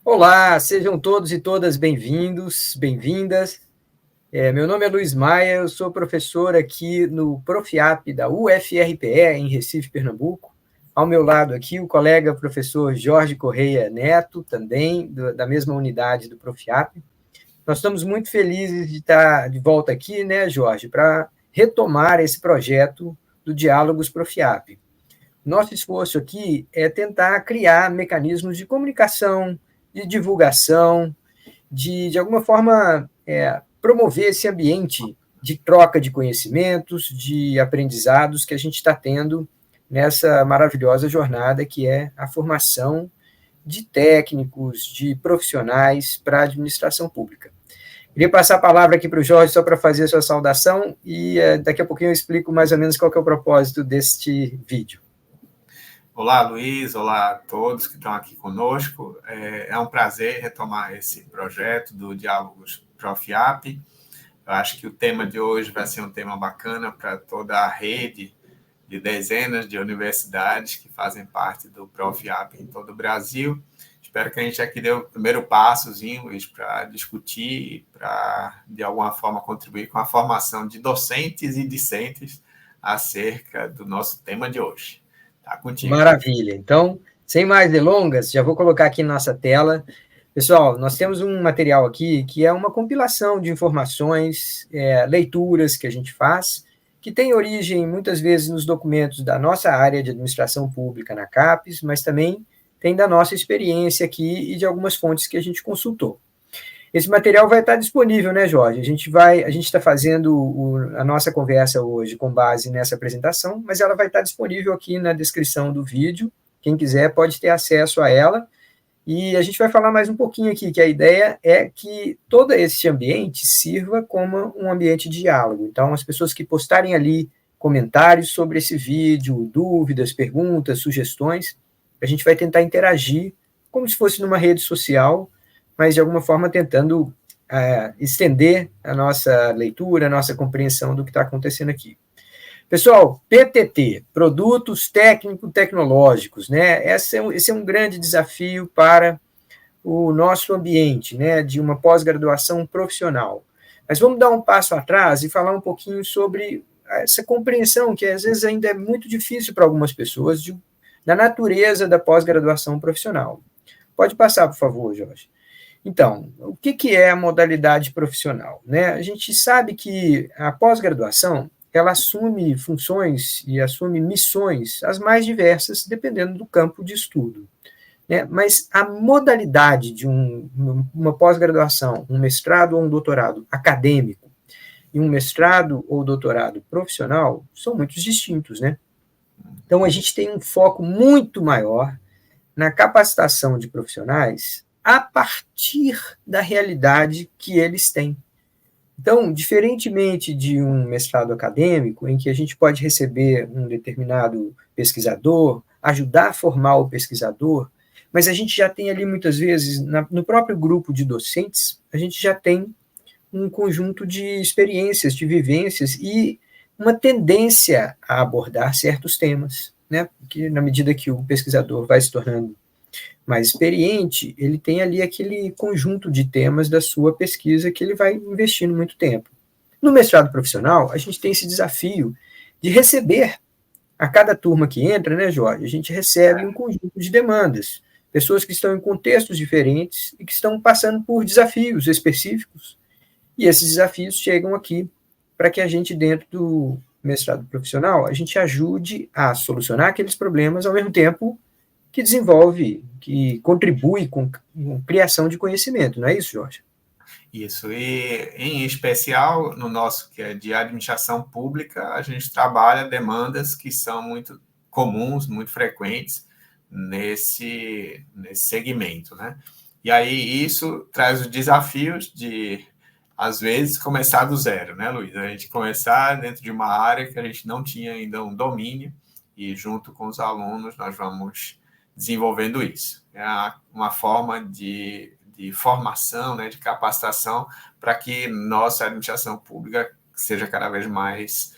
Olá, sejam todos e todas bem-vindos, bem-vindas. Meu nome é Luiz Maia, eu sou professor aqui no Profiap da UFRPE, em Recife, Pernambuco. Ao meu lado aqui, o colega professor Jorge Correia Neto, também da mesma unidade do Profiap. Nós estamos muito felizes de estar de volta aqui, né, Jorge, para retomar esse projeto do Diálogos Profiap. Nosso esforço aqui é tentar criar mecanismos de comunicação, de divulgação, de alguma forma, promover esse ambiente de troca de conhecimentos, de aprendizados que a gente está tendo nessa maravilhosa jornada que é a formação de técnicos, de profissionais para a administração pública. Queria passar a palavra aqui para o Jorge só para fazer a sua saudação e daqui a pouquinho eu explico mais ou menos qual que é o propósito deste vídeo. Olá, Luiz. Olá a todos que estão aqui conosco. É um prazer retomar esse projeto do Diálogos Profiap. Eu acho que o tema de hoje vai ser um tema bacana para toda a rede de dezenas de universidades que fazem parte do Profiap em todo o Brasil. Espero que a gente aqui dê o primeiro passozinho, Luiz, para discutir e para, de alguma forma, contribuir com a formação de docentes e discentes acerca do nosso tema de hoje. Tá contigo. Maravilha. Então, sem mais delongas, já vou colocar aqui na nossa tela. Pessoal, nós temos um material aqui que é uma compilação de informações, leituras que a gente faz, que tem origem muitas vezes nos documentos da nossa área de administração pública na CAPES, mas também tem da nossa experiência aqui e de algumas fontes que a gente consultou. Esse material vai estar disponível, né, Jorge? A gente está fazendo a nossa conversa hoje com base nessa apresentação, mas ela vai estar disponível aqui na descrição do vídeo. Quem quiser pode ter acesso a ela. E a gente vai falar mais um pouquinho aqui, que a ideia é que todo esse ambiente sirva como um ambiente de diálogo. Então, as pessoas que postarem ali comentários sobre esse vídeo, dúvidas, perguntas, sugestões, a gente vai tentar interagir como se fosse numa rede social, mas de alguma forma tentando estender a nossa leitura, a nossa compreensão do que está acontecendo aqui. Pessoal, PTT, Produtos Técnico-Tecnológicos, né? Esse é um grande desafio para o nosso ambiente, né, de uma pós-graduação profissional. Mas vamos dar um passo atrás e falar um pouquinho sobre essa compreensão, que às vezes ainda é muito difícil para algumas pessoas, da natureza da pós-graduação profissional. Pode passar, por favor, Jorge. Então, o que é a modalidade profissional? Né? A gente sabe que a pós-graduação ela assume funções e assume missões as mais diversas, dependendo do campo de estudo. Né? Mas a modalidade de uma pós-graduação, um mestrado ou um doutorado acadêmico e um mestrado ou doutorado profissional são muito distintos. Né? Então, a gente tem um foco muito maior na capacitação de profissionais a partir da realidade que eles têm. Então, diferentemente de um mestrado acadêmico, em que a gente pode receber um determinado pesquisador, ajudar a formar o pesquisador, mas a gente já tem ali, muitas vezes, no próprio grupo de docentes, a gente já tem um conjunto de experiências, de vivências e uma tendência a abordar certos temas, né? Porque na medida que o pesquisador vai se tornando mais experiente, ele tem ali aquele conjunto de temas da sua pesquisa que ele vai investindo muito tempo. No mestrado profissional, a gente tem esse desafio de receber, a cada turma que entra, né, Jorge, a gente recebe um conjunto de demandas, pessoas que estão em contextos diferentes e que estão passando por desafios específicos, e esses desafios chegam aqui para que a gente, dentro do mestrado profissional, a gente ajude a solucionar aqueles problemas ao mesmo tempo que desenvolve, que contribui com a criação de conhecimento, não é isso, Jorge? Isso, e em especial no nosso, que é de administração pública, a gente trabalha demandas que são muito comuns, muito frequentes nesse segmento, né? E aí isso traz os desafios de, às vezes, começar do zero, né, Luiz? A gente começar dentro de uma área que a gente não tinha ainda um domínio e junto com os alunos nós vamos desenvolvendo isso. É uma forma de formação, né, de capacitação, para que nossa administração pública seja cada vez mais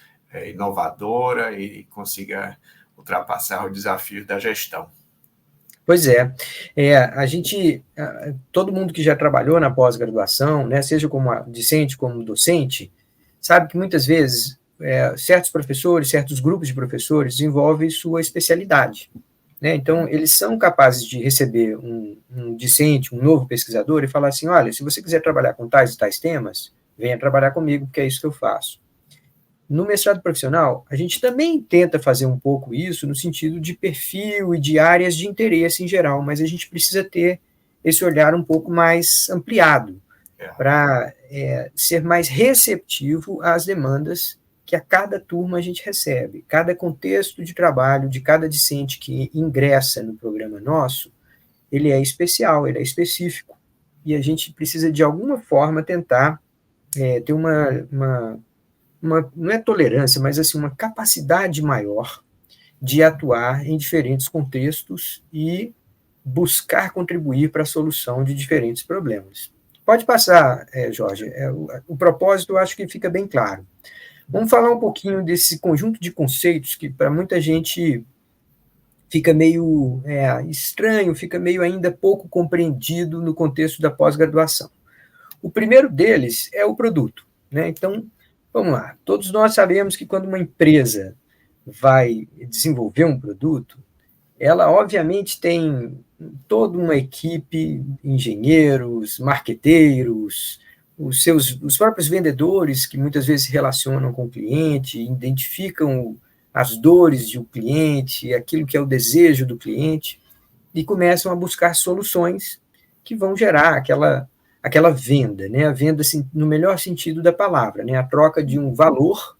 inovadora e consiga ultrapassar os desafios da gestão. Pois é, todo mundo que já trabalhou na pós-graduação, né, seja como discente, como docente, sabe que muitas vezes certos professores, certos grupos de professores desenvolvem sua especialidade, né? Então, eles são capazes de receber um discente, um novo pesquisador e falar assim, olha, se você quiser trabalhar com tais e tais temas, venha trabalhar comigo, porque é isso que eu faço. No mestrado profissional, a gente também tenta fazer um pouco isso no sentido de perfil e de áreas de interesse em geral, mas a gente precisa ter esse olhar um pouco mais ampliado para ser mais receptivo às demandas que a cada turma a gente recebe. Cada contexto de trabalho de cada discente que ingressa no programa nosso, ele é especial, ele é específico, e a gente precisa, de alguma forma, tentar ter uma não é tolerância, mas assim, uma capacidade maior de atuar em diferentes contextos e buscar contribuir para a solução de diferentes problemas. Pode passar, Jorge. O propósito eu acho que fica bem claro. Vamos falar um pouquinho desse conjunto de conceitos que para muita gente fica meio estranho, fica meio ainda pouco compreendido no contexto da pós-graduação. O primeiro deles é o produto, né? Então, vamos lá. Todos nós sabemos que quando uma empresa vai desenvolver um produto, ela obviamente tem toda uma equipe, engenheiros, marqueteiros, os próprios vendedores que muitas vezes se relacionam com o cliente, identificam as dores do cliente, aquilo que é o desejo do cliente, e começam a buscar soluções que vão gerar aquela venda, né? A venda assim, no melhor sentido da palavra, né? A troca de um valor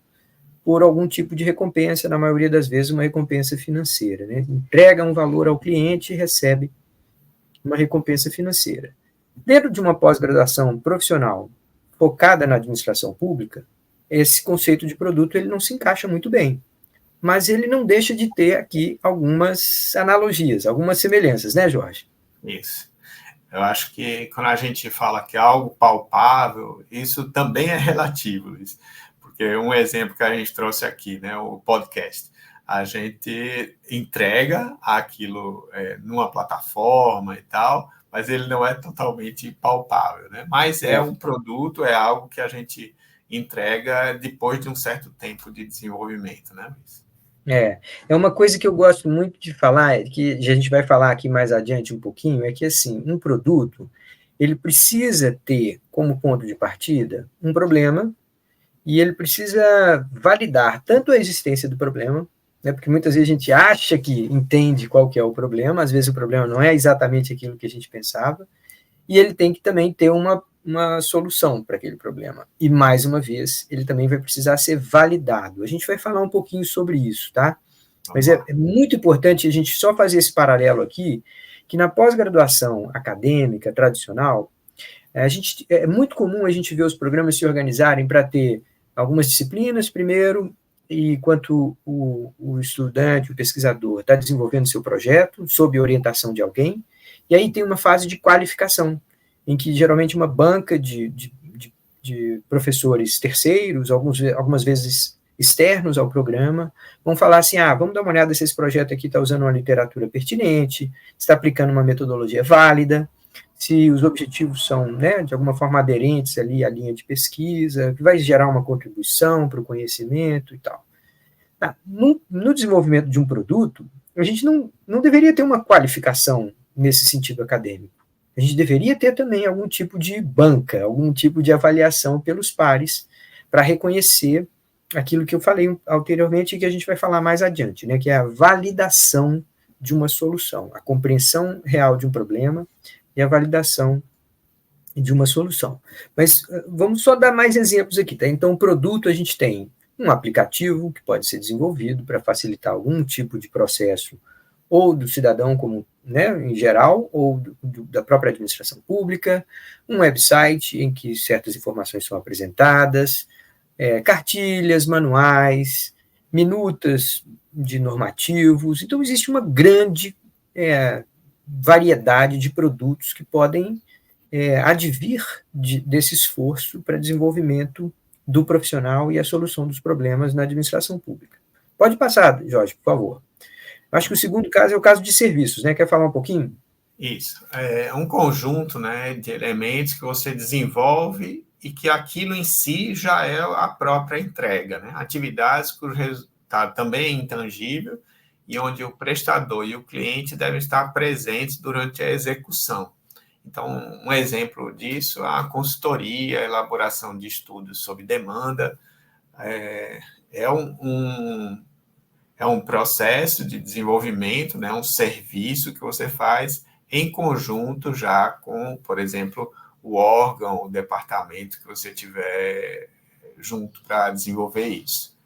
por algum tipo de recompensa, na maioria das vezes uma recompensa financeira, né? Entrega um valor ao cliente e recebe uma recompensa financeira. Dentro de uma pós-graduação profissional focada na administração pública, esse conceito de produto ele não se encaixa muito bem, mas ele não deixa de ter aqui algumas analogias, algumas semelhanças, né, Jorge? Isso. Eu acho que quando a gente fala que é algo palpável, isso também é relativo, Luiz. Porque um exemplo que a gente trouxe aqui, né, o podcast, a gente entrega aquilo numa plataforma e tal, mas ele não é totalmente palpável, né? Mas é um produto, é algo que a gente entrega depois de um certo tempo de desenvolvimento, né, Luiz? É uma coisa que eu gosto muito de falar, que a gente vai falar aqui mais adiante um pouquinho, é que, assim, um produto, ele precisa ter como ponto de partida um problema, e ele precisa validar tanto a existência do problema, né, porque muitas vezes a gente acha que entende qual que é o problema, às vezes o problema não é exatamente aquilo que a gente pensava, e ele tem que também ter uma solução para aquele problema. E, mais uma vez, ele também vai precisar ser validado. A gente vai falar um pouquinho sobre isso, tá? Mas é muito importante a gente só fazer esse paralelo aqui, que na pós-graduação acadêmica tradicional, é muito comum a gente ver os programas se organizarem para ter algumas disciplinas primeiro, e enquanto o estudante, o pesquisador, está desenvolvendo seu projeto, sob orientação de alguém, e aí tem uma fase de qualificação, em que geralmente uma banca de professores terceiros, algumas vezes externos ao programa, vão falar assim, vamos dar uma olhada se esse projeto aqui está usando uma literatura pertinente, está aplicando uma metodologia válida, se os objetivos são, né, de alguma forma aderentes ali à linha de pesquisa, que vai gerar uma contribuição para o conhecimento e tal. No desenvolvimento de um produto, a gente não deveria ter uma qualificação nesse sentido acadêmico. A gente deveria ter também algum tipo de banca, algum tipo de avaliação pelos pares para reconhecer aquilo que eu falei anteriormente e que a gente vai falar mais adiante, né, que é a validação de uma solução, a compreensão real de um problema e a validação de uma solução. Mas vamos só dar mais exemplos aqui, tá? Então, o produto, a gente tem um aplicativo que pode ser desenvolvido para facilitar algum tipo de processo, ou do cidadão como, né, em geral, ou da própria administração pública, um website em que certas informações são apresentadas, cartilhas, manuais, minutas de normativos. Então, existe uma grande variedade de produtos que podem advir desse esforço para desenvolvimento do profissional e a solução dos problemas na administração pública. Pode passar, Jorge, por favor. Acho que o segundo caso é o caso de serviços, né? Quer falar um pouquinho? Isso. É um conjunto, né, de elementos que você desenvolve e que aquilo em si já é a própria entrega, né? Atividades cujo resultado também é intangível e onde o prestador e o cliente devem estar presentes durante a execução. Então, um exemplo disso é a consultoria, a elaboração de estudos sob demanda, é, é é um processo de desenvolvimento, né, um serviço que você faz em conjunto já com, por exemplo, o órgão, o departamento que você tiver junto para desenvolver isso.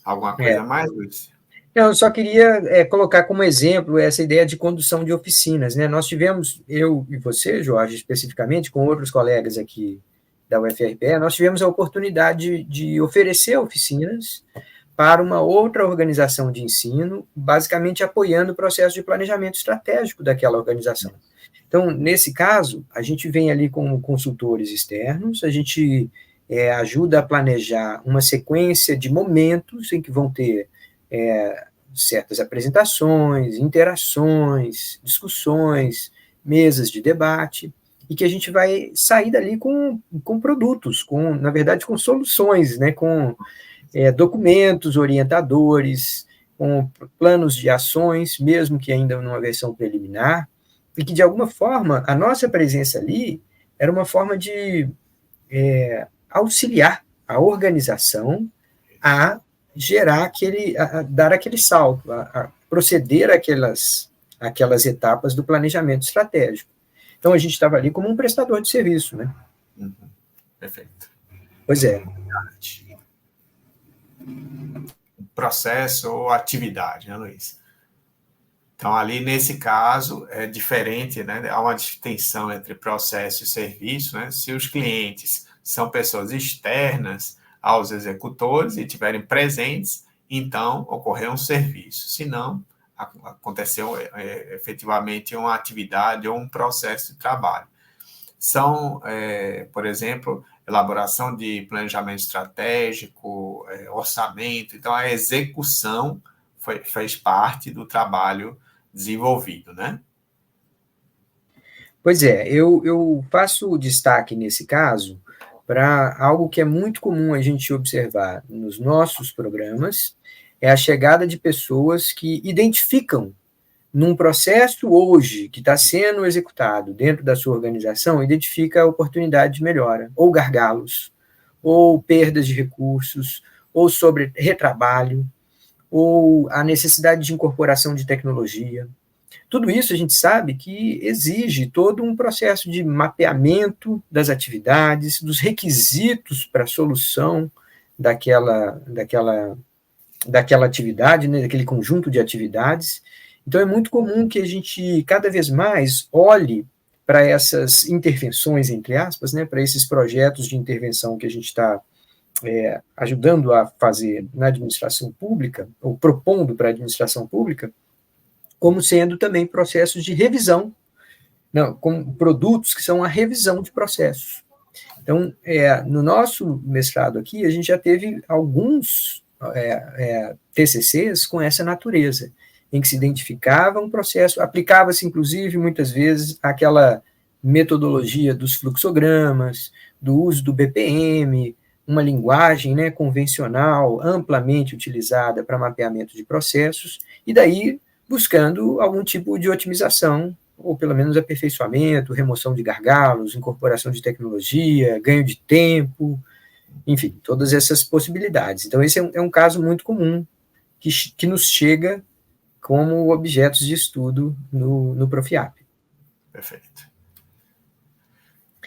Alguma É. coisa mais, Luiz? Eu só queria colocar como exemplo essa ideia de condução de oficinas, né? Nós tivemos, eu e você, Jorge, especificamente, com outros colegas aqui da UFRPE, nós tivemos a oportunidade de oferecer oficinas para uma outra organização de ensino, basicamente apoiando o processo de planejamento estratégico daquela organização. Então, nesse caso, a gente vem ali como consultores externos, a gente ajuda a planejar uma sequência de momentos em que vão ter certas apresentações, interações, discussões, mesas de debate, e que a gente vai sair dali com produtos, na verdade, com soluções, né, com documentos orientadores, com planos de ações, mesmo que ainda numa versão preliminar, e que, de alguma forma, a nossa presença ali era uma forma de auxiliar a organização a gerar a dar aquele salto, a proceder aquelas etapas do planejamento estratégico. Então, a gente estava ali como um prestador de serviço, né? Uhum. Perfeito. Pois é. Processo ou atividade, né, Luiz? Então, ali, nesse caso, é diferente, né? Há uma distinção entre processo e serviço, né? Se os clientes são pessoas externas aos executores e estiverem presentes, então ocorreu um serviço. Se não, aconteceu efetivamente uma atividade ou um processo de trabalho. São, por exemplo, elaboração de planejamento estratégico, orçamento. Então, a execução fez parte do trabalho desenvolvido, né? Pois é, eu faço destaque nesse caso para algo que é muito comum a gente observar nos nossos programas, é a chegada de pessoas que identificam num processo hoje que está sendo executado dentro da sua organização, identifica a oportunidade de melhora, ou gargalos, ou perdas de recursos, ou sobre retrabalho, ou a necessidade de incorporação de tecnologia. Tudo isso a gente sabe que exige todo um processo de mapeamento das atividades, dos requisitos para a solução daquela atividade, né, daquele conjunto de atividades. Então, é muito comum que a gente, cada vez mais, olhe para essas intervenções, entre aspas, né, para esses projetos de intervenção que a gente está ajudando a fazer na administração pública, ou propondo para a administração pública, como sendo também processos de revisão, não, como produtos que são a revisão de processos. Então, no nosso mestrado aqui, a gente já teve alguns TCCs com essa natureza, em que se identificava um processo, aplicava-se, inclusive, muitas vezes, aquela metodologia dos fluxogramas, do uso do BPM, uma linguagem, né, convencional, amplamente utilizada para mapeamento de processos, e daí buscando algum tipo de otimização, ou pelo menos aperfeiçoamento, remoção de gargalos, incorporação de tecnologia, ganho de tempo, enfim, todas essas possibilidades. Então, esse é um caso muito comum que nos chega como objetos de estudo no Profiap. Perfeito.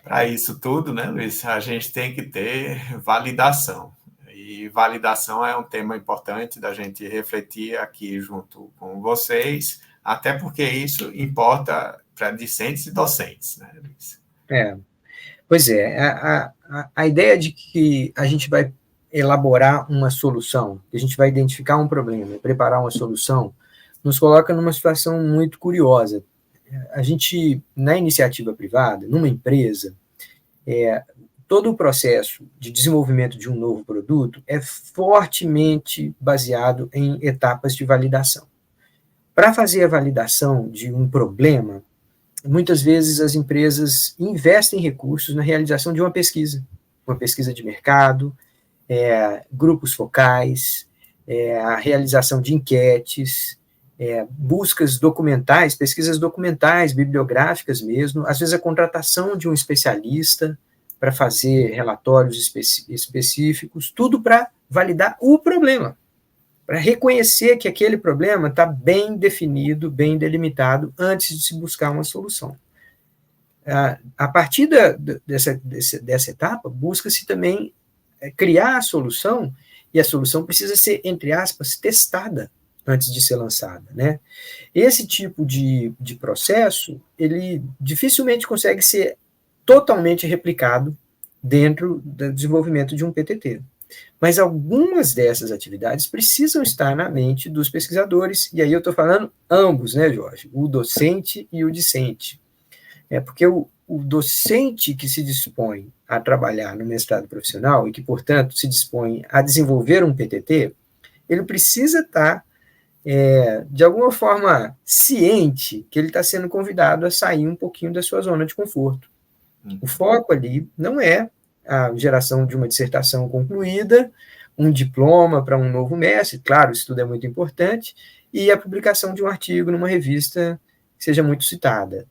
Para isso tudo, né, Luiz, a gente tem que ter validação. E validação é um tema importante da gente refletir aqui junto com vocês, até porque isso importa para discentes e docentes, né, Luiz? Pois é, a ideia de que a gente vai elaborar uma solução, que a gente vai identificar um problema, preparar uma solução, nos coloca numa situação muito curiosa. A gente, na iniciativa privada, numa empresa, todo o processo de desenvolvimento de um novo produto é fortemente baseado em etapas de validação. Para fazer a validação de um problema, muitas vezes as empresas investem recursos na realização de uma pesquisa de mercado, grupos focais, a realização de enquetes, buscas documentais, pesquisas documentais, bibliográficas mesmo, às vezes a contratação de um especialista para fazer relatórios específicos, tudo para validar o problema, para reconhecer que aquele problema está bem definido, bem delimitado, antes de se buscar uma solução. A partir dessa etapa, busca-se também criar a solução, e a solução precisa ser, entre aspas, testada antes de ser lançada, né? Esse tipo de processo, ele dificilmente consegue ser totalmente replicado dentro do desenvolvimento de um PTT. Mas algumas dessas atividades precisam estar na mente dos pesquisadores, e aí eu estou falando ambos, né, Jorge? O docente e o discente. Porque o docente que se dispõe a trabalhar no mestrado profissional e que, portanto, se dispõe a desenvolver um PTT, ele precisa estar, de alguma forma, ciente que ele está sendo convidado a sair um pouquinho da sua zona de conforto. O foco ali não é a geração de uma dissertação concluída, um diploma para um novo mestre, claro, isso tudo é muito importante, e a publicação de um artigo numa revista que seja muito citada.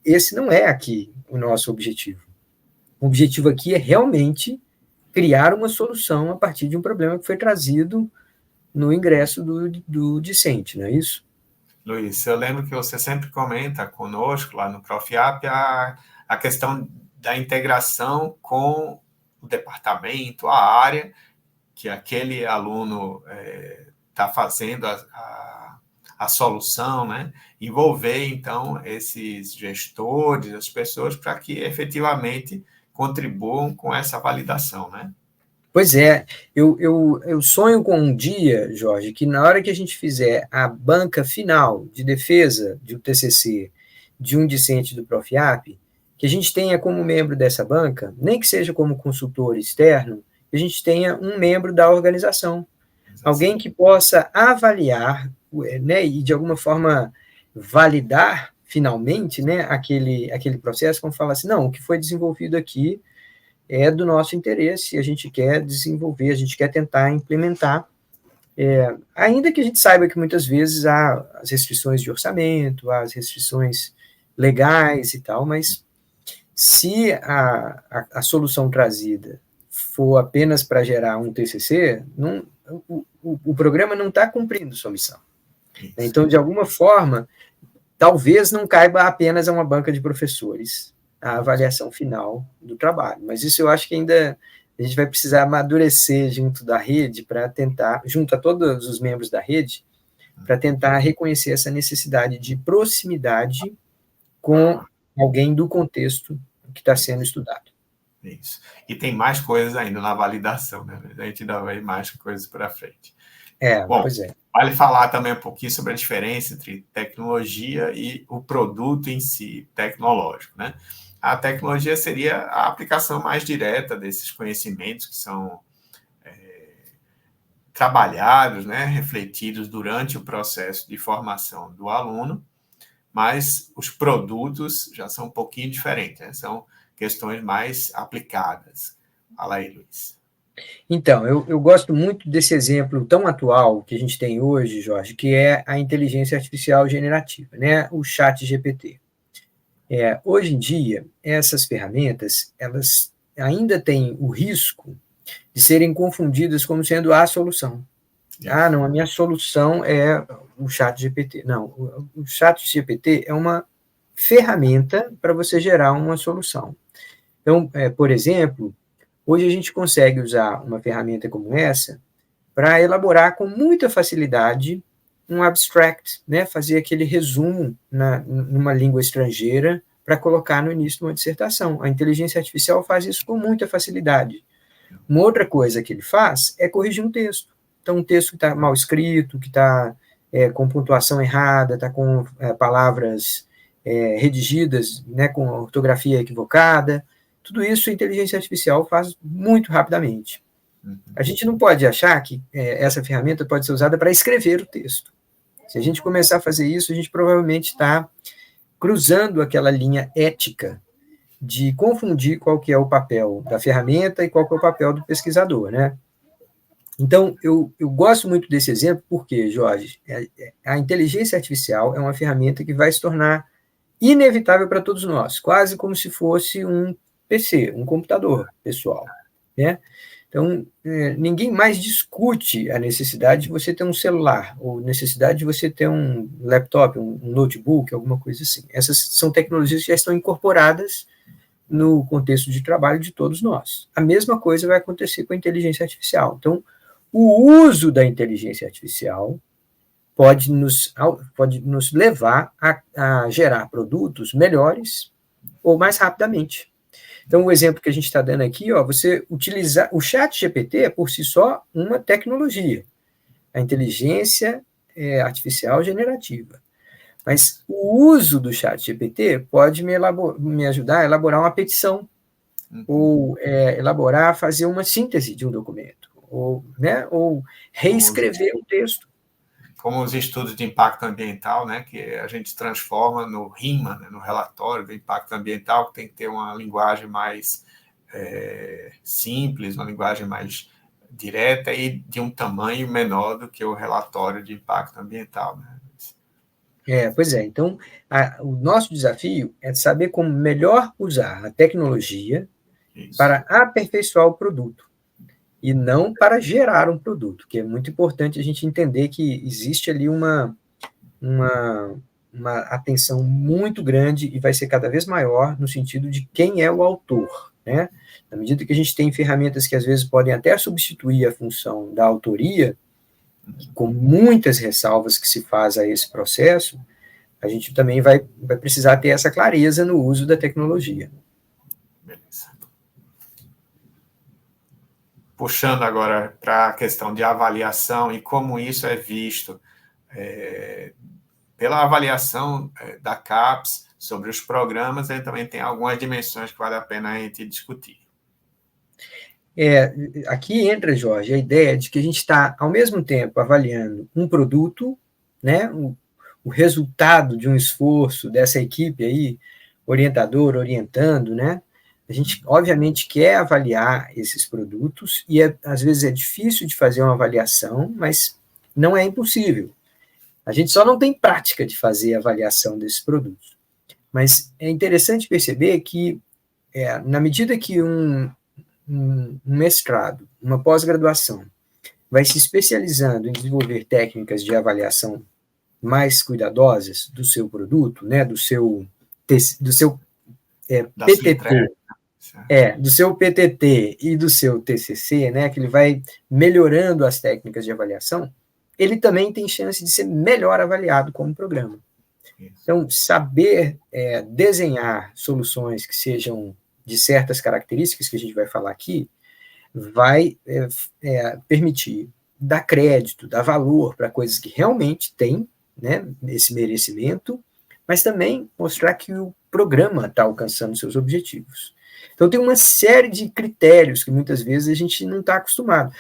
Esse não é aqui o nosso objetivo. O objetivo aqui é realmente criar uma solução a partir de um problema que foi trazido no ingresso do discente, não é isso? Luiz, eu lembro que você sempre comenta conosco lá no Profiap a questão da integração com o departamento, a área que aquele aluno está fazendo a solução, né? Envolver, então, esses gestores, as pessoas, para que efetivamente contribuam com essa validação, né? Pois é, eu sonho com um dia, Jorge, que na hora que a gente fizer a banca final de defesa de um TCC de um discente do Profiap, que a gente tenha como membro dessa banca, nem que seja como consultor externo, que a gente tenha um membro da organização, alguém que possa avaliar, né, e de alguma forma validar finalmente, né, aquele processo, como falar assim, não, o que foi desenvolvido aqui é do nosso interesse, a gente quer desenvolver, a gente quer tentar implementar, ainda que a gente saiba que muitas vezes há as restrições de orçamento, há as restrições legais e tal, mas se a solução trazida for apenas para gerar um TCC, o programa não está cumprindo sua missão. Isso. Então, de alguma forma, talvez não caiba apenas a uma banca de professores a avaliação final do trabalho. Mas isso eu acho que ainda a gente vai precisar amadurecer junto da rede para tentar, junto a todos os membros da rede, para tentar reconhecer essa necessidade de proximidade com alguém do contexto que está sendo estudado. Isso. E tem mais coisas ainda na validação, né? A gente ainda vai mais coisas para frente. Bom, pois é. Vale falar também um pouquinho sobre a diferença entre tecnologia e o produto em si, tecnológico, né? A tecnologia seria a aplicação mais direta desses conhecimentos que são trabalhados, né, refletidos durante o processo de formação do aluno, mas os produtos já são um pouquinho diferentes, né? São questões mais aplicadas. Fala aí, Luiz. Então, eu gosto muito desse exemplo tão atual que a gente tem hoje, Jorge, que é a inteligência artificial generativa, né? O ChatGPT. Hoje em dia, essas ferramentas, elas ainda têm o risco de serem confundidas como sendo a solução. Ah, não, a minha solução é o ChatGPT. Não, o ChatGPT é uma ferramenta para você gerar uma solução. Então, por exemplo, hoje a gente consegue usar uma ferramenta como essa para elaborar com muita facilidade um abstract, né, fazer aquele resumo numa língua estrangeira para colocar no início de uma dissertação. A inteligência artificial faz isso com muita facilidade. Uma outra coisa que ele faz é corrigir um texto. Então, um texto que está mal escrito, que está com pontuação errada, está com palavras redigidas, né, com ortografia equivocada, tudo isso a inteligência artificial faz muito rapidamente. A gente não pode achar que essa ferramenta pode ser usada para escrever o texto. Se a gente começar a fazer isso, a gente provavelmente está cruzando aquela linha ética de confundir qual que é o papel da ferramenta e qual que é o papel do pesquisador, né? Então, eu gosto muito desse exemplo porque, Jorge, a inteligência artificial é uma ferramenta que vai se tornar inevitável para todos nós, quase como se fosse um PC, um computador pessoal, né? Então, ninguém mais discute a necessidade de você ter um celular, ou necessidade de você ter um laptop, um notebook, alguma coisa assim. Essas são tecnologias que já estão incorporadas no contexto de trabalho de todos nós. A mesma coisa vai acontecer com a inteligência artificial. Então, o uso da inteligência artificial pode nos levar a gerar produtos melhores ou mais rapidamente. Então, o exemplo que a gente está dando aqui, você utilizar o chat GPT é por si só uma tecnologia, a inteligência artificial generativa. Mas o uso do chat GPT pode me ajudar a elaborar uma petição, ou fazer uma síntese de um documento, ou reescrever um texto. Como os estudos de impacto ambiental, né, que a gente transforma no RIMA, né, no relatório do impacto ambiental, que tem que ter uma linguagem mais simples, uma linguagem mais direta e de um tamanho menor do que o relatório de impacto ambiental. Né? Pois é, então o nosso desafio é saber como melhor usar a tecnologia para aperfeiçoar o produto, e não para gerar um produto, que é muito importante a gente entender que existe ali uma atenção muito grande e vai ser cada vez maior no sentido de quem é o autor, né? Na medida que a gente tem ferramentas que às vezes podem até substituir a função da autoria, com muitas ressalvas que se faz a esse processo, a gente também vai precisar ter essa clareza no uso da tecnologia. Beleza. Puxando agora para a questão de avaliação e como isso é visto pela avaliação da CAPES sobre os programas, ele também tem algumas dimensões que vale a pena a gente discutir. Aqui entra, Jorge, a ideia de que a gente está, ao mesmo tempo, avaliando um produto, né, o resultado de um esforço dessa equipe aí, orientador, orientando, né? A gente, obviamente, quer avaliar esses produtos e, às vezes, é difícil de fazer uma avaliação, mas não é impossível. A gente só não tem prática de fazer a avaliação desses produtos. Mas é interessante perceber que, na medida que um mestrado, uma pós-graduação, vai se especializando em desenvolver técnicas de avaliação mais cuidadosas do seu produto, né, do seu PTT, do seu PTT e do seu TCC, né, que ele vai melhorando as técnicas de avaliação, ele também tem chance de ser melhor avaliado como programa. Então, saber desenhar soluções que sejam de certas características que a gente vai falar aqui, vai permitir dar crédito, dar valor para coisas que realmente têm, né, esse merecimento, mas também mostrar que o programa está alcançando seus objetivos. Então, tem uma série de critérios que muitas vezes a gente não está acostumado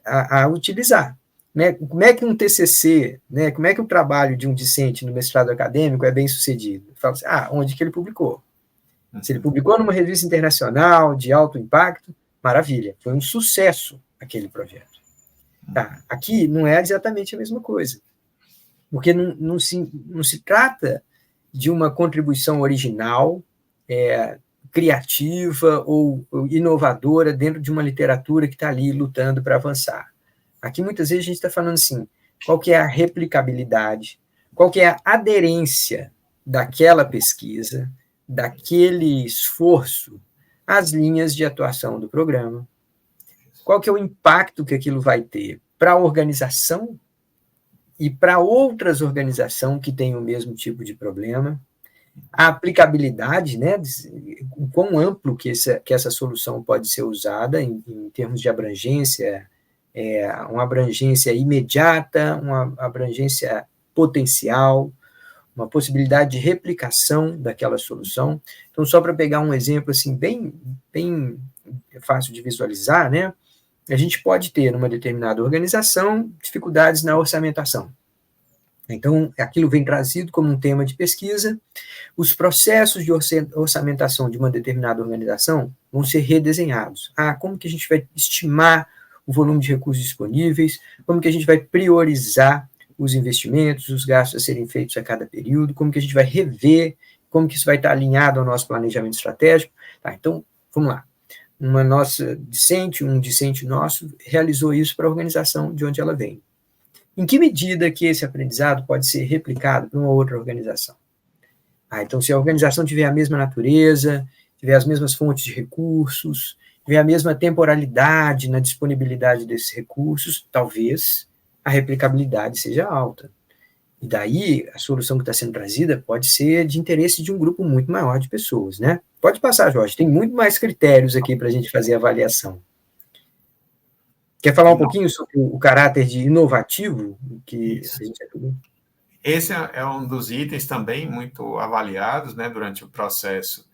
a utilizar. Né? Como é que um TCC, né, como é que o trabalho de um discente no mestrado acadêmico é bem sucedido? Fala assim, onde que ele publicou? Se ele publicou numa revista internacional de alto impacto, maravilha, foi um sucesso aquele projeto. Tá, aqui não é exatamente a mesma coisa, porque não se trata de uma contribuição original, criativa ou inovadora dentro de uma literatura que está ali lutando para avançar. Aqui, muitas vezes, a gente está falando assim, qual que é a replicabilidade, qual que é a aderência daquela pesquisa, daquele esforço às linhas de atuação do programa, qual que é o impacto que aquilo vai ter para a organização e para outras organizações que têm o mesmo tipo de problema, a aplicabilidade, né, o quão amplo que essa solução pode ser usada em termos de abrangência, uma abrangência imediata, uma abrangência potencial, uma possibilidade de replicação daquela solução. Então, só para pegar um exemplo assim, bem fácil de visualizar, né, a gente pode ter, numa determinada organização, dificuldades na orçamentação. Então, aquilo vem trazido como um tema de pesquisa. Os processos de orçamentação de uma determinada organização vão ser redesenhados. Como que a gente vai estimar o volume de recursos disponíveis? Como que a gente vai priorizar os investimentos, os gastos a serem feitos a cada período? Como que a gente vai rever? Como que isso vai estar alinhado ao nosso planejamento estratégico? Então, vamos lá. Um discente nosso realizou isso para a organização de onde ela vem. Em que medida que esse aprendizado pode ser replicado para uma outra organização? Então, se a organização tiver a mesma natureza, tiver as mesmas fontes de recursos, tiver a mesma temporalidade na disponibilidade desses recursos, talvez a replicabilidade seja alta. E daí, a solução que está sendo trazida pode ser de interesse de um grupo muito maior de pessoas, né? Pode passar, Jorge, tem muito mais critérios aqui para a gente fazer a avaliação. Quer falar um pouquinho sobre o caráter de inovativo que a gente atendeu? Esse é um dos itens também muito avaliados, né, durante o processo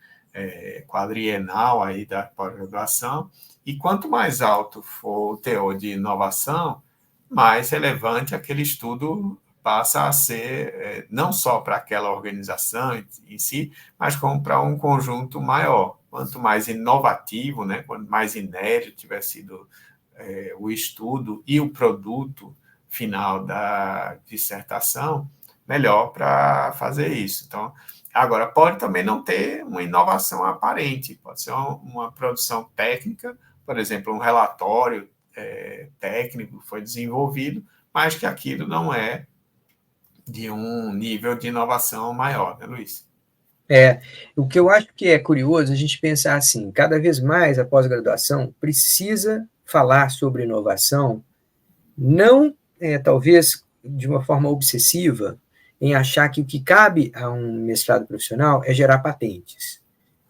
quadrienal aí da pós-graduação. E quanto mais alto for o teor de inovação, mais relevante aquele estudo passa a ser, não só para aquela organização em si, mas como para um conjunto maior. Quanto mais inovativo, né, quanto mais inédito tiver sido o estudo e o produto final da dissertação, melhor para fazer isso. Então, agora, pode também não ter uma inovação aparente, pode ser uma produção técnica, por exemplo, um relatório técnico foi desenvolvido, mas que aquilo não é de um nível de inovação maior, né, Luiz? O que eu acho que é curioso a gente pensar assim, cada vez mais a pós-graduação precisa falar sobre inovação, não talvez de uma forma obsessiva, em achar que o que cabe a um mestrado profissional é gerar patentes.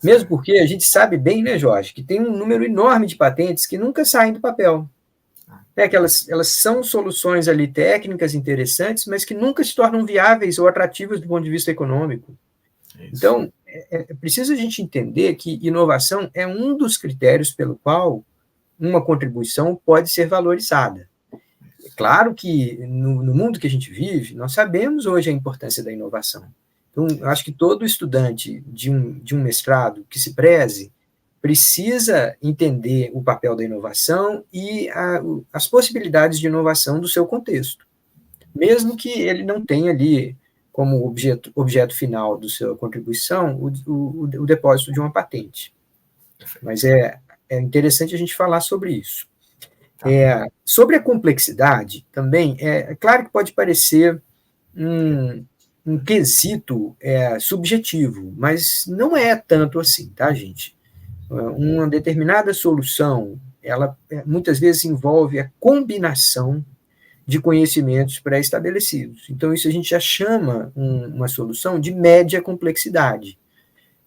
Mesmo porque a gente sabe bem, né, Jorge, que tem um número enorme de patentes que nunca saem do papel. Que elas são soluções ali técnicas interessantes, mas que nunca se tornam viáveis ou atrativas do ponto de vista econômico. Então, é preciso a gente entender que inovação é um dos critérios pelo qual uma contribuição pode ser valorizada. É claro que no mundo que a gente vive, nós sabemos hoje a importância da inovação. Então, eu acho que todo estudante de um mestrado que se preze precisa entender o papel da inovação e as possibilidades de inovação do seu contexto, mesmo que ele não tenha ali como objeto final da sua contribuição o depósito de uma patente. Mas é interessante a gente falar sobre isso. Sobre a complexidade, também, é claro que pode parecer um quesito subjetivo, mas não é tanto assim, tá, gente? Uma determinada solução, ela muitas vezes envolve a combinação de conhecimentos pré-estabelecidos. Então, isso a gente já chama uma solução de média complexidade.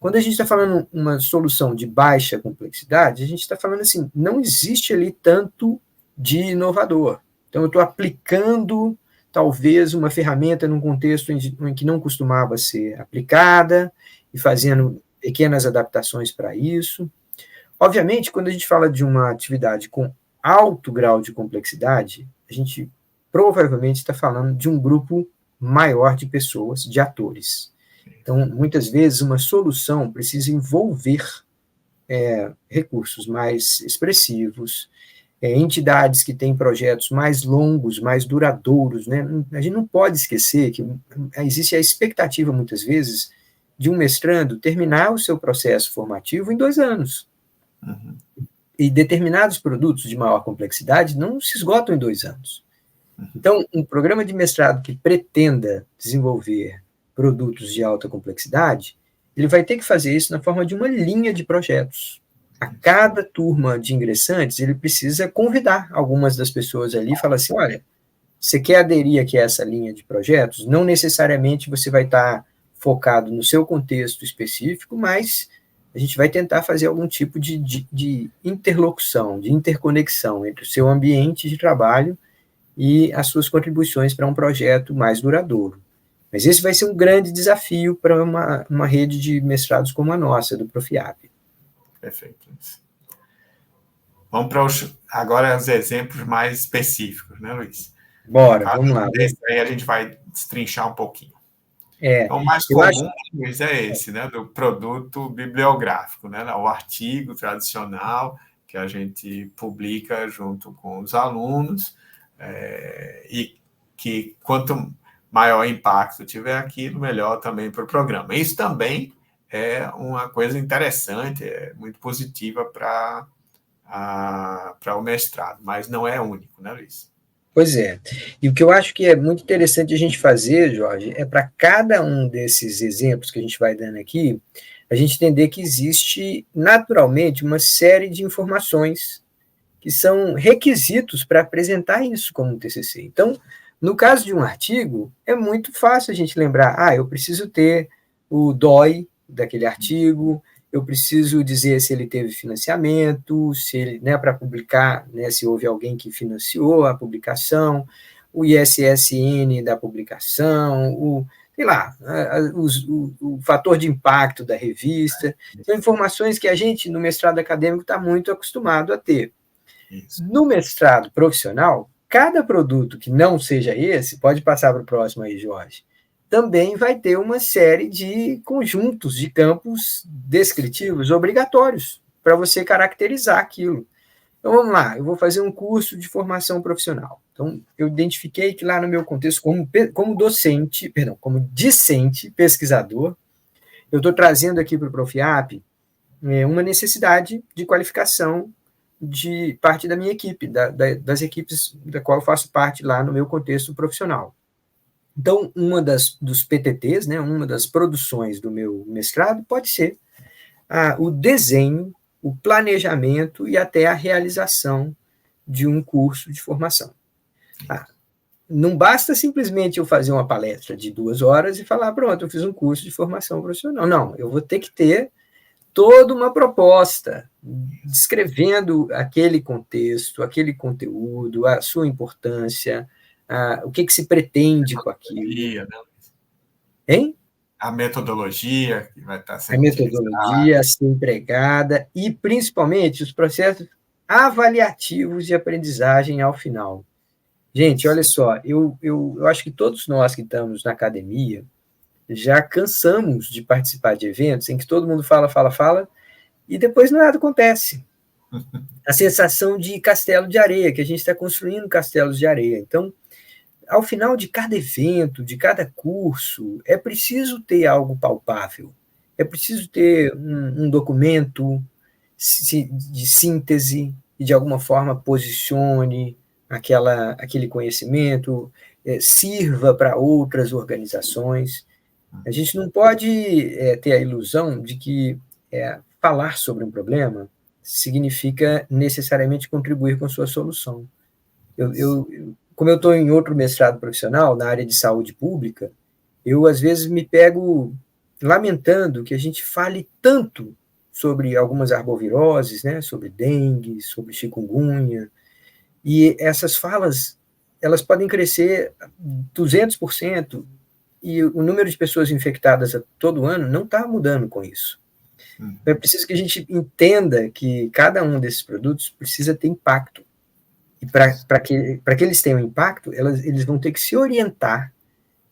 Quando a gente está falando uma solução de baixa complexidade, a gente está falando assim, não existe ali tanto de inovador. Então, eu estou aplicando, talvez, uma ferramenta num contexto em que não costumava ser aplicada e fazendo pequenas adaptações para isso. Obviamente, quando a gente fala de uma atividade com alto grau de complexidade, a gente provavelmente está falando de um grupo maior de pessoas, de atores. Então, muitas vezes, uma solução precisa envolver recursos mais expressivos, entidades que têm projetos mais longos, mais duradouros, né? A gente não pode esquecer que existe a expectativa, muitas vezes, de um mestrando terminar o seu processo formativo em 2 anos. Uhum. E determinados produtos de maior complexidade não se esgotam em 2 anos. Então, um programa de mestrado que pretenda desenvolver produtos de alta complexidade, ele vai ter que fazer isso na forma de uma linha de projetos. A cada turma de ingressantes, ele precisa convidar algumas das pessoas ali e falar assim, olha, você quer aderir aqui a essa linha de projetos? Não necessariamente você vai estar focado no seu contexto específico, mas a gente vai tentar fazer algum tipo de interlocução, de interconexão entre o seu ambiente de trabalho e as suas contribuições para um projeto mais duradouro. Mas esse vai ser um grande desafio para uma rede de mestrados como a nossa, do Profiab. Perfeito. Vamos para agora os exemplos mais específicos, né, Luiz? Bora, vamos lá. Desse aí a gente vai destrinchar um pouquinho. É, Então, o mais eu acho. comum é esse, né, do produto bibliográfico, né, o artigo tradicional que a gente publica junto com os alunos, e que quanto maior impacto tiver aquilo, melhor também para o programa. Isso também é uma coisa interessante, é muito positiva para o mestrado, mas não é único, né, Luiz? Pois é. E o que eu acho que é muito interessante a gente fazer, Jorge, é para cada um desses exemplos que a gente vai dando aqui, a gente entender que existe naturalmente uma série de informações que são requisitos para apresentar isso como um TCC. Então, no caso de um artigo, é muito fácil a gente lembrar, eu preciso ter o DOI daquele artigo, eu preciso dizer se ele teve financiamento, se ele, né, para publicar, né, se houve alguém que financiou a publicação, o ISSN da publicação, sei lá, o fator de impacto da revista. São informações que a gente, no mestrado acadêmico, está muito acostumado a ter. Isso. No mestrado profissional, cada produto que não seja esse, pode passar para o próximo aí, Jorge, também vai ter uma série de conjuntos de campos descritivos obrigatórios para você caracterizar aquilo. Então vamos lá, eu vou fazer um curso de formação profissional. Então eu identifiquei que lá no meu contexto, como docente, perdão, como discente, pesquisador, eu estou trazendo aqui para o Profiap uma necessidade de qualificação de parte da minha equipe, das equipes da qual eu faço parte lá no meu contexto profissional. Então, dos PTTs, né, uma das produções do meu mestrado pode ser o desenho, o planejamento e até a realização de um curso de formação. Não basta simplesmente eu fazer uma palestra de 2 horas e falar, pronto, eu fiz um curso de formação profissional. Não, eu vou ter que ter toda uma proposta descrevendo aquele contexto, aquele conteúdo, a sua importância, o que se pretende com aquilo. Né? Hein? A metodologia que vai estar A sendo metodologia a ser empregada e, principalmente, os processos avaliativos de aprendizagem ao final. Gente, olha só, eu acho que todos nós que estamos na academia já cansamos de participar de eventos em que todo mundo fala, fala, fala, e depois nada acontece. A sensação de castelo de areia, que a gente está construindo castelos de areia. Então, ao final de cada evento, de cada curso, é preciso ter algo palpável, é preciso ter um documento de síntese e, de alguma forma, posicione aquele conhecimento, sirva para outras organizações. A gente não pode ter a ilusão de que falar sobre um problema significa necessariamente contribuir com sua solução. Como eu estou em outro mestrado profissional, na área de saúde pública, eu, às vezes, me pego lamentando que a gente fale tanto sobre algumas arboviroses, né, sobre dengue, sobre chikungunya, e essas falas, elas podem crescer 200%, e o número de pessoas infectadas a todo ano não está mudando com isso. É preciso que a gente entenda que cada um desses produtos precisa ter impacto. E para que eles tenham impacto, eles vão ter que se orientar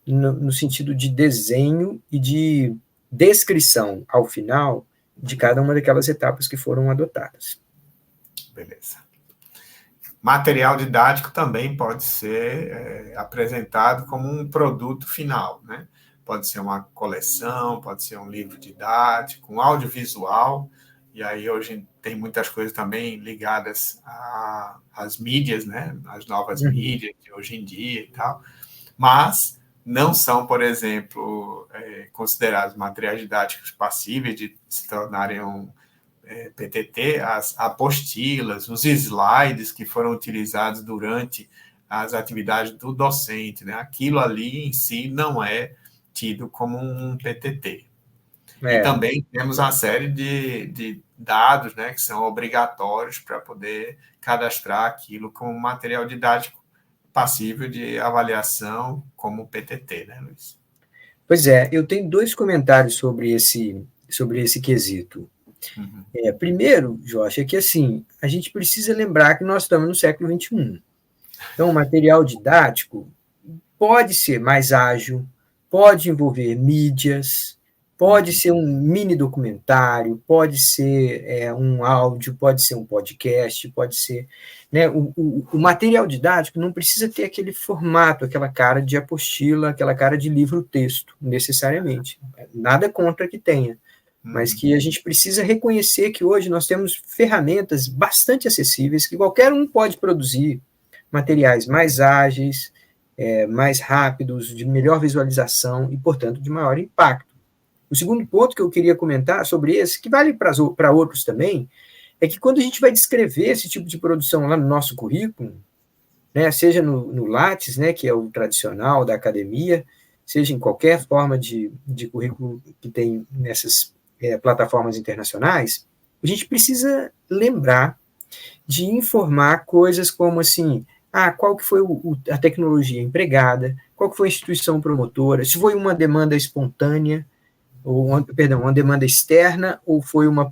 no sentido de desenho e de descrição, ao final, de cada uma daquelas etapas que foram adotadas. Beleza. Material didático também pode ser apresentado como um produto final, né? Pode ser uma coleção, pode ser um livro didático, um audiovisual, e aí hoje tem muitas coisas também ligadas às mídias, né? As novas mídias de hoje em dia e tal, mas não são, por exemplo, considerados materiais didáticos passíveis de se tornarem PTT, as apostilas, os slides que foram utilizados durante as atividades do docente, né? Aquilo ali em si não é tido como um PTT. E também temos uma série de dados, né, que são obrigatórios para poder cadastrar aquilo como material didático passível de avaliação como PTT, né, Luiz? Pois é, eu tenho 2 comentários sobre esse quesito. Primeiro, Jorge, é que assim, a gente precisa lembrar que nós estamos no século XXI. Então, o material didático pode ser mais ágil, pode envolver mídias, pode ser um mini documentário, pode ser um áudio, pode ser um podcast, pode ser. Né, o material didático não precisa ter aquele formato, aquela cara de apostila, aquela cara de livro-texto, necessariamente. Nada contra que tenha. Mas que a gente precisa reconhecer que hoje nós temos ferramentas bastante acessíveis que qualquer um pode produzir materiais mais ágeis, mais rápidos, de melhor visualização e, portanto, de maior impacto. O segundo ponto que eu queria comentar sobre esse, que vale para outros também, é que quando a gente vai descrever esse tipo de produção lá no nosso currículo, né, seja no Lattes, né, que é o tradicional da academia, seja em qualquer forma de currículo que tem nessas plataformas internacionais, a gente precisa lembrar de informar coisas como assim, qual que foi a tecnologia empregada, qual que foi a instituição promotora, se foi uma demanda espontânea, uma demanda externa, ou foi uma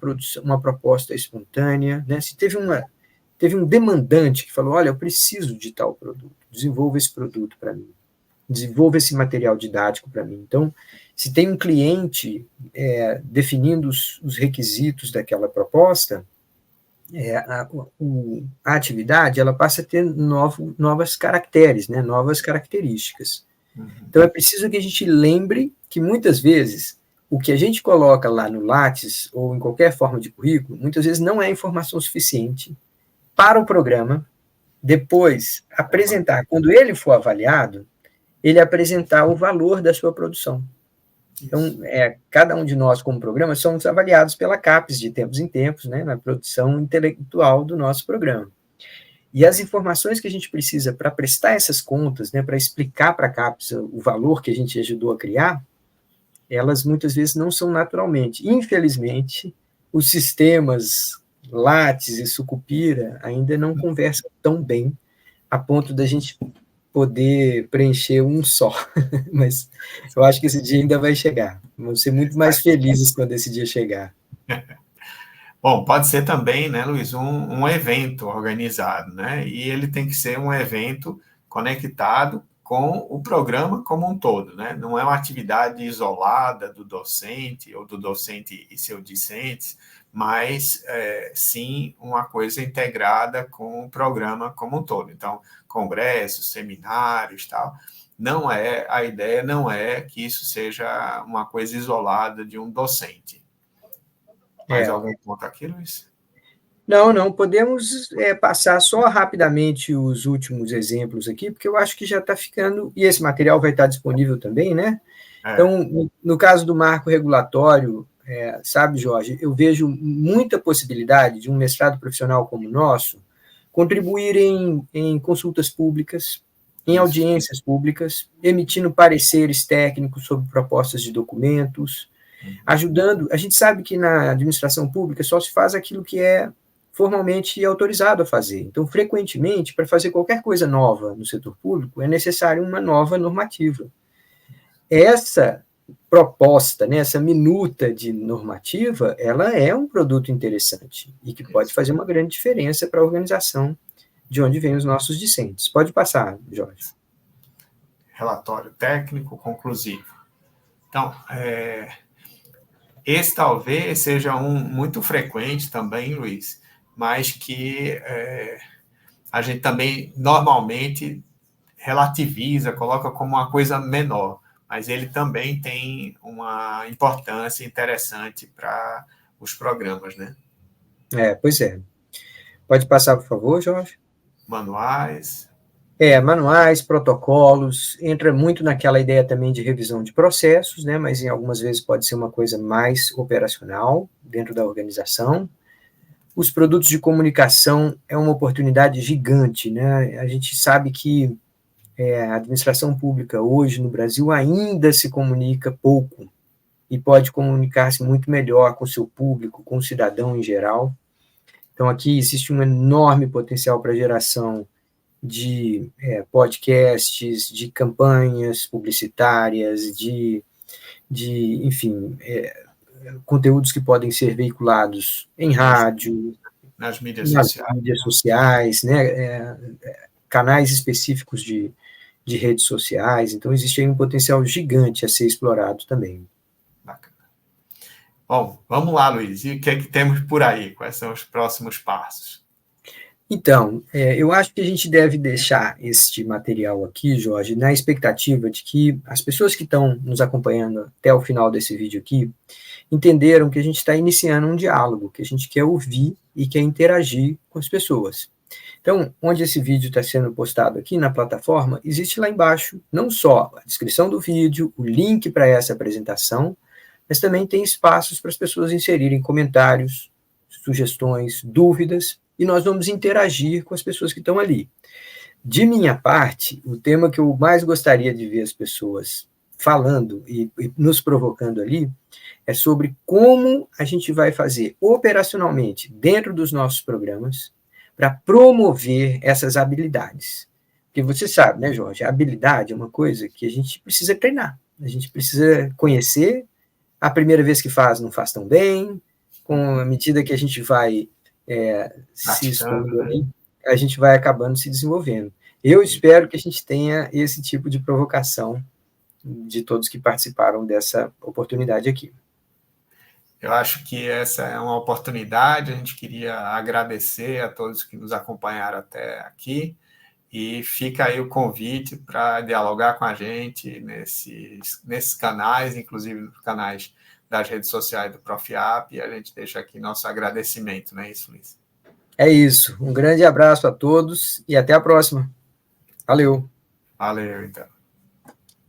proposta espontânea, né? Se teve um demandante que falou, olha, eu preciso de tal produto, desenvolva esse produto para mim, desenvolva esse material didático para mim. Então, se tem um cliente definindo os requisitos daquela proposta, a atividade ela passa a ter novas caracteres, né, novas características. Então, é preciso que a gente lembre que, muitas vezes, o que a gente coloca lá no Lattes, ou em qualquer forma de currículo, muitas vezes não é informação suficiente para o programa depois apresentar, quando ele for avaliado, ele apresentar o valor da sua produção. Então, cada um de nós, como programa, somos avaliados pela CAPES de tempos em tempos, né, na produção intelectual do nosso programa. E as informações que a gente precisa para prestar essas contas, né, para explicar para a CAPES o valor que a gente ajudou a criar, elas muitas vezes não são naturalmente. Infelizmente, os sistemas Lattes e Sucupira ainda não conversam tão bem a ponto da gente poder preencher um só. Mas eu acho que esse dia ainda vai chegar. Vamos ser muito mais felizes quando esse dia chegar. Bom, pode ser também, né, Luiz, um evento organizado, né? E ele tem que ser um evento conectado com o programa como um todo, né? Não é uma atividade isolada do docente ou do docente e seus discentes, mas sim uma coisa integrada com o programa como um todo. Então, congressos, seminários, tal. A ideia não é que isso seja uma coisa isolada de um docente. Mais algum ponto aqui, Luiz? Não, podemos passar só rapidamente os últimos exemplos aqui, porque eu acho que já está ficando, e esse material vai estar disponível também, né? Então, no caso do marco regulatório, sabe, Jorge, eu vejo muita possibilidade de um mestrado profissional como o nosso contribuir em consultas públicas, em audiências públicas, emitindo pareceres técnicos sobre propostas de documentos, ajudando. A gente sabe que na administração pública só se faz aquilo que é formalmente autorizado a fazer. Então, frequentemente, para fazer qualquer coisa nova no setor público, é necessário uma nova normativa. Essa proposta, né, essa minuta de normativa, ela é um produto interessante e que pode fazer uma grande diferença para a organização de onde vêm os nossos discentes. Pode passar, Jorge. Relatório técnico conclusivo. Então, esse talvez seja um muito frequente também, Luiz, mas que a gente também normalmente relativiza, coloca como uma coisa menor, mas ele também tem uma importância interessante para os programas, né? Pois é. Pode passar, por favor, Jorge? Manuais. Manuais, protocolos, entra muito naquela ideia também de revisão de processos, né, mas em algumas vezes pode ser uma coisa mais operacional dentro da organização. Os produtos de comunicação é uma oportunidade gigante, né? A gente sabe que a administração pública hoje no Brasil ainda se comunica pouco e pode comunicar-se muito melhor com o seu público, com o cidadão em geral. Então, aqui existe um enorme potencial para geração de podcasts, de campanhas publicitárias, enfim, conteúdos que podem ser veiculados em rádio, nas mídias sociais, né? canais específicos de redes sociais, então existe aí um potencial gigante a ser explorado também. Bacana. Bom, vamos lá, Luiz, e o que é que temos por aí? Quais são os próximos passos? Então, eu acho que a gente deve deixar este material aqui, Jorge, na expectativa de que as pessoas que estão nos acompanhando até o final desse vídeo aqui entenderam que a gente está iniciando um diálogo, que a gente quer ouvir e quer interagir com as pessoas. Então, onde esse vídeo está sendo postado aqui na plataforma, existe lá embaixo não só a descrição do vídeo, o link para essa apresentação, mas também tem espaços para as pessoas inserirem comentários, sugestões, dúvidas, e nós vamos interagir com as pessoas que estão ali. De minha parte, o tema que eu mais gostaria de ver as pessoas falando e nos provocando ali é sobre como a gente vai fazer operacionalmente dentro dos nossos programas para promover essas habilidades. Porque você sabe, né, Jorge, a habilidade é uma coisa que a gente precisa treinar, a gente precisa conhecer, a primeira vez que faz não faz tão bem, com a medida que a gente vai se expondo ali, a gente vai acabando se desenvolvendo. Eu espero que a gente tenha esse tipo de provocação de todos que participaram dessa oportunidade aqui. Eu acho que essa é uma oportunidade, a gente queria agradecer a todos que nos acompanharam até aqui, e fica aí o convite para dialogar com a gente nesses canais, inclusive nos canais das redes sociais do Profiap, e a gente deixa aqui nosso agradecimento, não é isso, Luiz? É isso. Um grande abraço a todos e até a próxima. Valeu. Valeu, então.